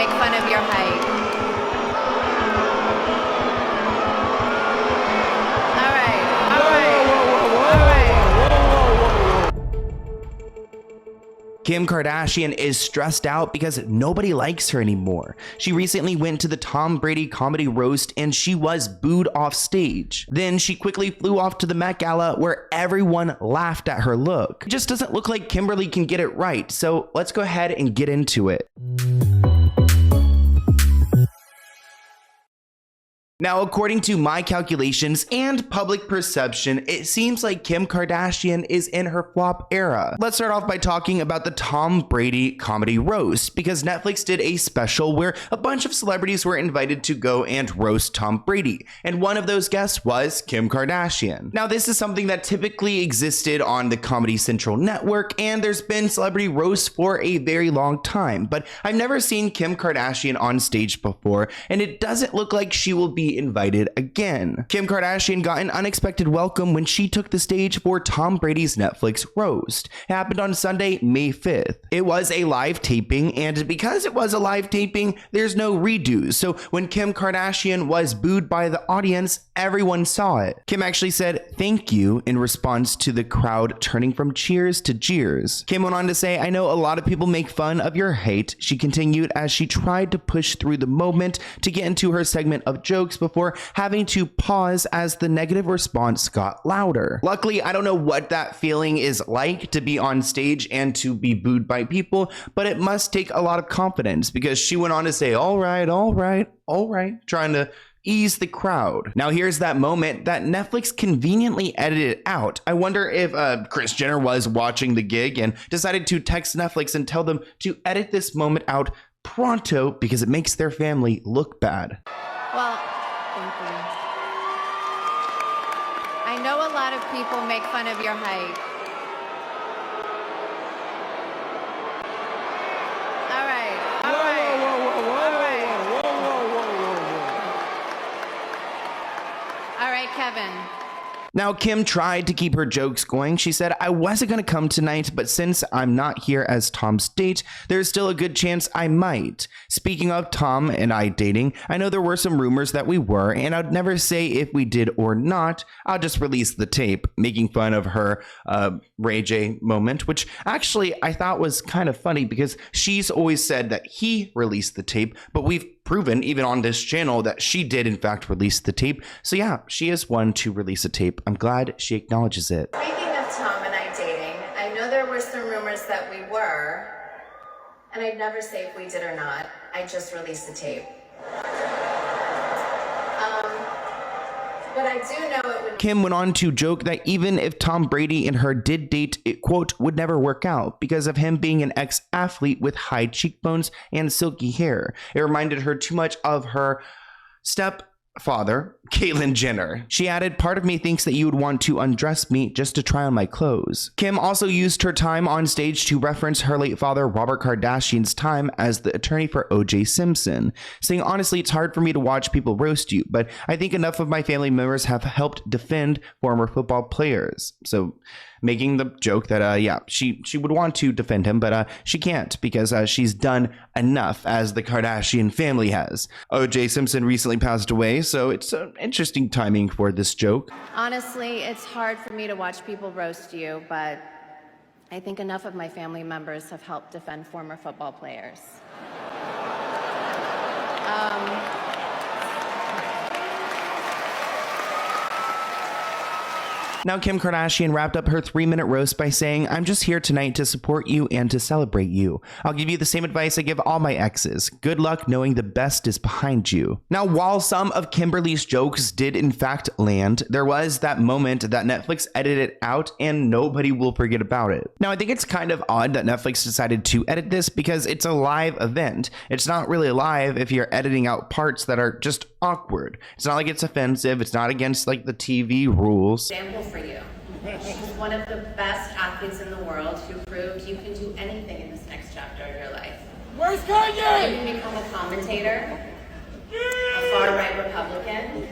make fun of your height. All right, all right, all right. Kim Kardashian is stressed out because nobody likes her anymore. She recently went to the Tom Brady comedy roast and she was booed off stage. Then she quickly flew off to the Met Gala where everyone laughed at her look. It just doesn't look like Kimberly can get it right, so let's go ahead and get into it. Now, according to my calculations and public perception, it seems like Kim Kardashian is in her flop era. Let's start off by talking about the Tom Brady comedy roast, because Netflix did a special where a bunch of celebrities were invited to go and roast Tom Brady, and one of those guests was Kim Kardashian. Now, this is something that typically existed on the Comedy Central network, and there's been celebrity roasts for a very long time, but I've never seen Kim Kardashian on stage before, and it doesn't look like she will be invited again. Kim Kardashian got an unexpected welcome when she took the stage for Tom Brady's Netflix roast. It happened on Sunday, May 5th. It was a live taping, and because it was a live taping, there's no redos. So when Kim Kardashian was booed by the audience, everyone saw it. Kim actually said thank you in response to the crowd turning from cheers to jeers. Kim went on to say, "I know a lot of people make fun of your hate," she continued as she tried to push through the moment to get into her segment of jokes before having to pause as the negative response got louder. Luckily, I don't know what that feeling is like to be on stage and to be booed by people, but it must take a lot of confidence, because she went on to say, all right, all right, all right, trying to ease the crowd. Now here's that moment that Netflix conveniently edited out. I wonder if Kris Jenner was watching the gig and decided to text Netflix and tell them to edit this moment out pronto because it makes their family look bad. Well, thank you. I know a lot of people make fun of your height. All right, all right, all right, Kevin. Now, Kim tried to keep her jokes going. She said, "I wasn't going to come tonight, but since I'm not here as Tom's date, there's still a good chance I might. Speaking of Tom and I dating, I know there were some rumors that we were, and I'd never say if we did or not. I'll just release the tape," making fun of her Ray J moment, which actually I thought was kind of funny because she's always said that he released the tape, but we've proven even on this channel that she did in fact release the tape. So yeah, she is one to release a tape. I'm glad she acknowledges it. Speaking of Tom and I dating, I know there were some rumors that we were, and I'd never say if we did or not. I just released the tape. But I do know it would. Kim went on to joke that even if Tom Brady and her did date, it quote would never work out because of him being an ex-athlete with high cheekbones and silky hair. It reminded her too much of her stepfather, Caitlyn Jenner. She added, "Part of me thinks that you would want to undress me just to try on my clothes." Kim also used her time on stage to reference her late father, Robert Kardashian's time as the attorney for O.J. Simpson, saying, "Honestly, it's hard for me to watch people roast you, but I think enough of my family members have helped defend former football players." So making the joke that, yeah, she would want to defend him, but she can't because she's done enough, as the Kardashian family has. O.J. Simpson recently passed away, so it's interesting timing for this joke. Honestly, it's hard for me to watch people roast you, but I think enough of my family members have helped defend former football players. Now, Kim Kardashian wrapped up her 3-minute roast by saying, "I'm just here tonight to support you and to celebrate you. I'll give you the same advice I give all my exes. Good luck knowing the best is behind you." Now, while some of Kimberly's jokes did in fact land, there was that moment that Netflix edited out and nobody will forget about it. Now, I think it's kind of odd that Netflix decided to edit this because it's a live event. It's not really live if you're editing out parts that are just awkward. It's not like it's offensive. It's not against like the TV rules. Example for you. She's one of the best athletes in the world who proved you can do anything in this next chapter of your life. Where's Kanye? You can become a commentator, a far-right Republican,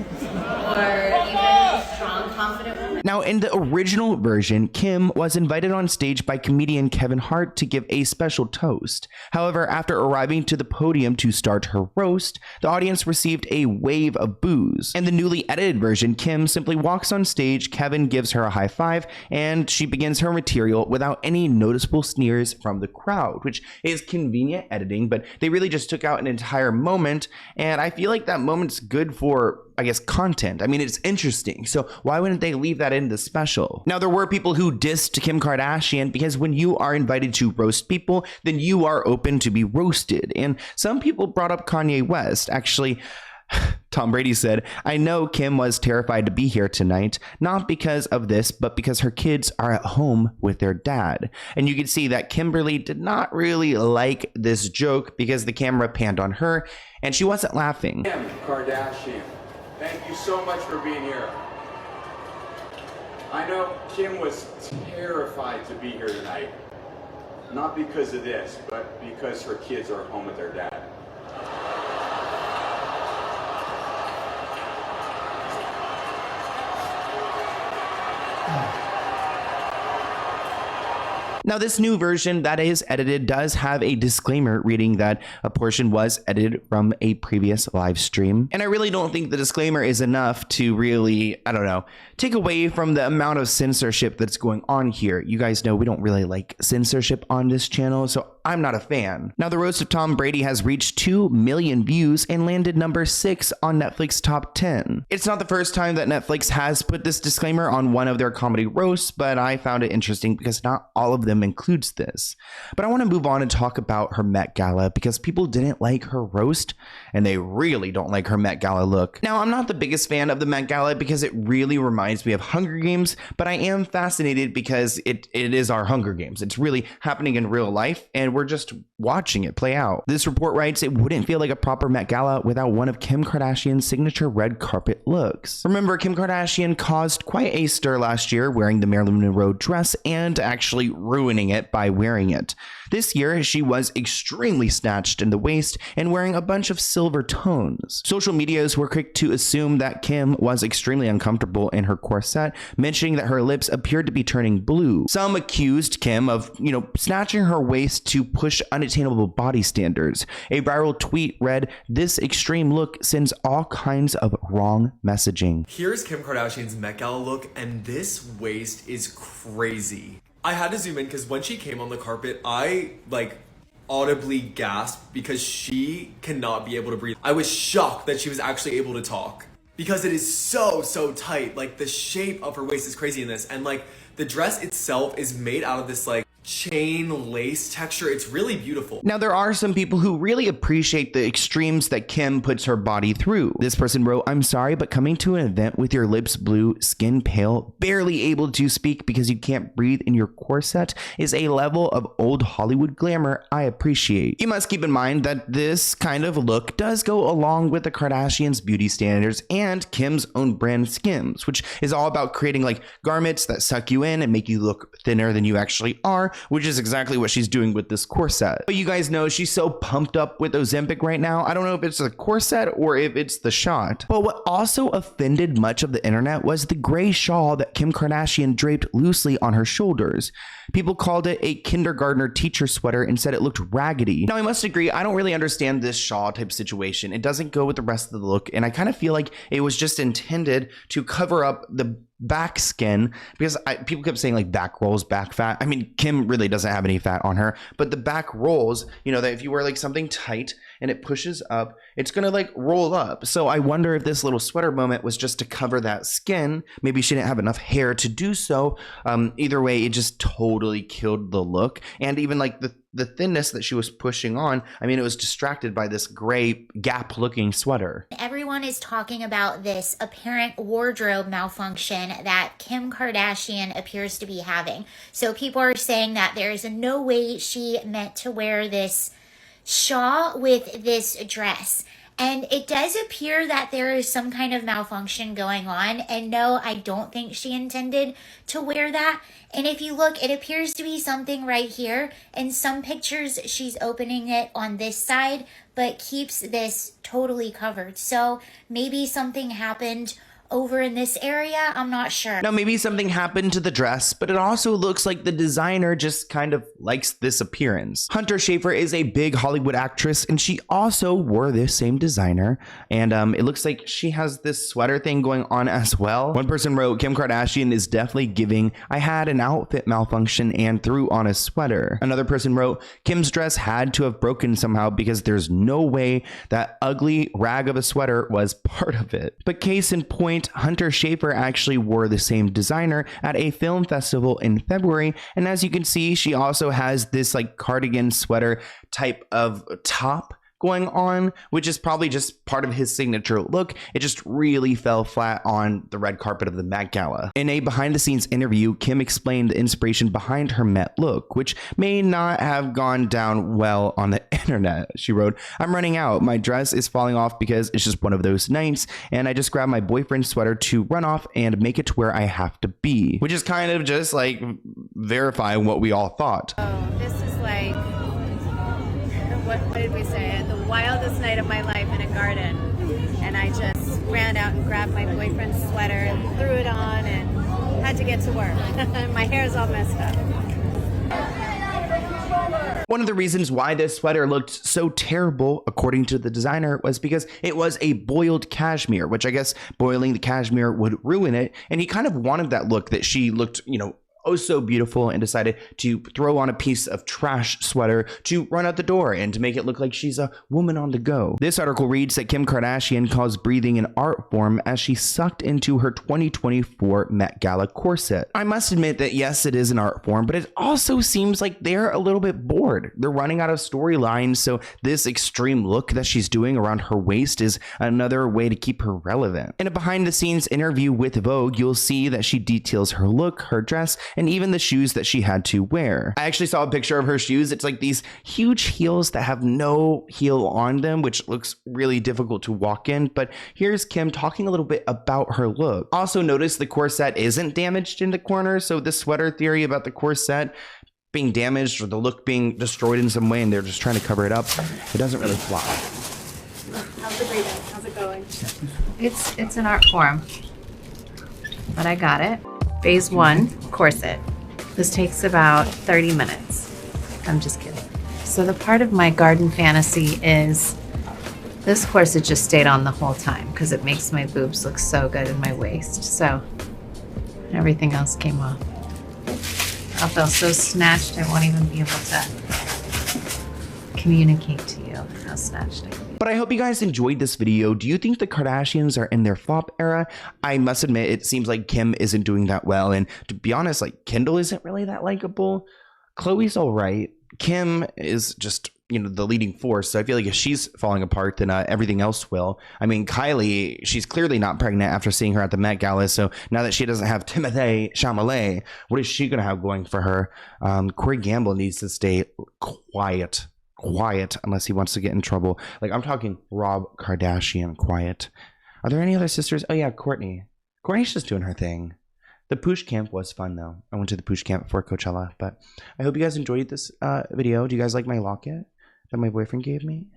or even strong, confident woman. Now, in the original version, Kim was invited on stage by comedian Kevin Hart to give a special toast. However, after arriving to the podium to start her roast, the audience received a wave of boos. In the newly edited version, Kim simply walks on stage, Kevin gives her a high five, and she begins her material without any noticeable sneers from the crowd, which is convenient editing, but they really just took out an entire moment, and I feel like that moment's good for, I guess, content. I mean, it's interesting, so why wouldn't they leave that in the special? Now, there were people who dissed Kim Kardashian because when you are invited to roast people, then you are open to be roasted. And some people brought up Kanye West. Actually, Tom Brady said, "I know Kim was terrified to be here tonight, not because of this, but because her kids are at home with their dad." And you can see that Kimberly did not really like this joke because the camera panned on her and she wasn't laughing. Kim Kardashian, thank you so much for being here. I know Kim was terrified to be here tonight. Not because of this, but because her kids are home with their dad. Now, this new version that is edited does have a disclaimer reading that a portion was edited from a previous live stream. And I really don't think the disclaimer is enough to really, I don't know, take away from the amount of censorship that's going on here. You guys know we don't really like censorship on this channel, so I'm not a fan. Now, the roast of Tom Brady has reached 2 million views and landed number 6 on Netflix top 10. It's not the first time that Netflix has put this disclaimer on one of their comedy roasts, but I found it interesting because not all of them includes this. But I want to move on and talk about her Met Gala because people didn't like her roast and they really don't like her Met Gala look. Now, I'm not the biggest fan of the Met Gala because it really reminds me of Hunger Games, but I am fascinated because it is our Hunger Games. It's really happening in real life and we're just watching it play out. This report writes, it wouldn't feel like a proper Met Gala without one of Kim Kardashian's signature red carpet looks. Remember, Kim Kardashian caused quite a stir last year wearing the Marilyn Monroe dress and actually ruining it by wearing it. This year, she was extremely snatched in the waist and wearing a bunch of silver tones. Social medias were quick to assume that Kim was extremely uncomfortable in her corset, mentioning that her lips appeared to be turning blue. Some accused Kim of, snatching her waist to push unattainable body standards. A viral tweet read, "This extreme look sends all kinds of wrong messaging." Here's Kim Kardashian's Met Gala look, and this waist is crazy. I had to zoom in because when she came on the carpet, I audibly gasped because she cannot be able to breathe. I was shocked that she was actually able to talk because it is so tight. Like, the shape of her waist is crazy in this, and the dress itself is made out of this chain lace texture. It's really beautiful. Now, there are some people who really appreciate the extremes that Kim puts her body through. This person wrote, "I'm sorry, but coming to an event with your lips blue, skin pale, barely able to speak because you can't breathe in your corset is a level of old Hollywood glamour I appreciate." You must keep in mind that this kind of look does go along with the Kardashians' beauty standards and Kim's own brand Skims, which is all about creating garments that suck you in and make you look thinner than you actually are, which is exactly what she's doing with this corset. But you guys know she's so pumped up with Ozempic right now. I don't know if it's the corset or if it's the shot. But what also offended much of the internet was the gray shawl that Kim Kardashian draped loosely on her shoulders. People called it a kindergartner teacher sweater and said it looked raggedy. Now, I must agree, I don't really understand this shawl type situation. It doesn't go with the rest of the look, and I kind of feel like it was just intended to cover up the back skin because people kept saying back rolls, back fat. I mean, Kim really doesn't have any fat on her, but the back rolls, that if you wear something tight and it pushes up, it's gonna roll up. So I wonder if this little sweater moment was just to cover that skin. Maybe she didn't have enough hair to do so. Either way, it just totally killed the look. And even the thinness that she was pushing on, I mean, it was distracted by this gray Gap looking sweater. Everyone is talking about this apparent wardrobe malfunction that Kim Kardashian appears to be having. So people are saying that there's no way she meant to wear this shawl with this dress. And it does appear that there is some kind of malfunction going on. And no, I don't think she intended to wear that. And if you look, it appears to be something right here. In some pictures, she's opening it on this side, but keeps this totally covered. So maybe something happened over in this area. I'm not sure. Now, maybe something happened to the dress, but it also looks like the designer just kind of likes this appearance. Hunter Schafer is a big Hollywood actress, and she also wore this same designer. And it looks like she has this sweater thing going on as well. One person wrote, Kim Kardashian is definitely giving, I had an outfit malfunction and threw on a sweater. Another person wrote, Kim's dress had to have broken somehow because there's no way that ugly rag of a sweater was part of it. But case in point, Hunter Schafer actually wore the same designer at a film festival in February. And as you can see, she also has this like cardigan sweater type of top going on, which is probably just part of his signature look. It just really fell flat on the red carpet of the Met Gala. In a behind the scenes interview, Kim explained the inspiration behind her Met look, which may not have gone down well on the internet. She wrote, I'm running out. My dress is falling off because it's just one of those nights, and I just grabbed my boyfriend's sweater to run off and make it to where I have to be, which is kind of just like verifying what we all thought. Oh, this is like, what did we say? The wildest night of my life in a garden. And I just ran out and grabbed my boyfriend's sweater and threw it on and had to get to work. My hair's all messed up. One of the reasons why this sweater looked so terrible, according to the designer, was because it was a boiled cashmere, which I guess boiling the cashmere would ruin it. And he kind of wanted that look that she looked, you know, oh so beautiful, and decided to throw on a piece of trash sweater to run out the door and to make it look like she's a woman on the go. This article reads that Kim Kardashian calls breathing an art form as she sucked into her 2024 Met Gala corset. I must admit that yes, it is an art form, but it also seems like they're a little bit bored. They're running out of storylines, so this extreme look that she's doing around her waist is another way to keep her relevant. In a behind the scenes interview with Vogue, you'll see that she details her look, her dress, and even the shoes that she had to wear. I actually saw a picture of her shoes. It's like these huge heels that have no heel on them, which looks really difficult to walk in. But here's Kim talking a little bit about her look. Also notice the corset isn't damaged in the corner. So the sweater theory about the corset being damaged or the look being destroyed in some way and they're just trying to cover it up, it doesn't really fly. How's the breathing? How's it going? It's an art form, but I got it. Phase 1, corset. This takes about 30 minutes. I'm just kidding. So the part of my garden fantasy is this corset just stayed on the whole time because it makes my boobs look so good in my waist. So everything else came off. I'll feel so snatched I won't even be able to communicate to you how snatched I feel. But I hope you guys enjoyed this video. Do you think the Kardashians are in their flop era? I must admit, it seems like Kim isn't doing that well. And to be honest, like Kendall isn't really that likable. Khloe's all right. Kim is just, you know, the leading force. So I feel like if she's falling apart, then everything else will. I mean, Kylie, she's clearly not pregnant after seeing her at the Met Gala. So now that she doesn't have Timothée Chalamet, what is she going to have going for her? Corey Gamble needs to stay quiet unless he wants to get in trouble. Like, I'm talking Rob Kardashian quiet. Are there any other sisters? Oh yeah, Kourtney. Kourtney's just doing her thing. The Poosh camp was fun though. I went to the Poosh camp for Coachella. But I hope you guys enjoyed this video. Do you guys like my locket that my boyfriend gave me?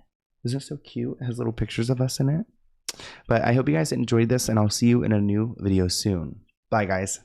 Isn't it so cute? It has little pictures of us in it. But I hope you guys enjoyed this, and I'll see you in a new video soon. Bye guys.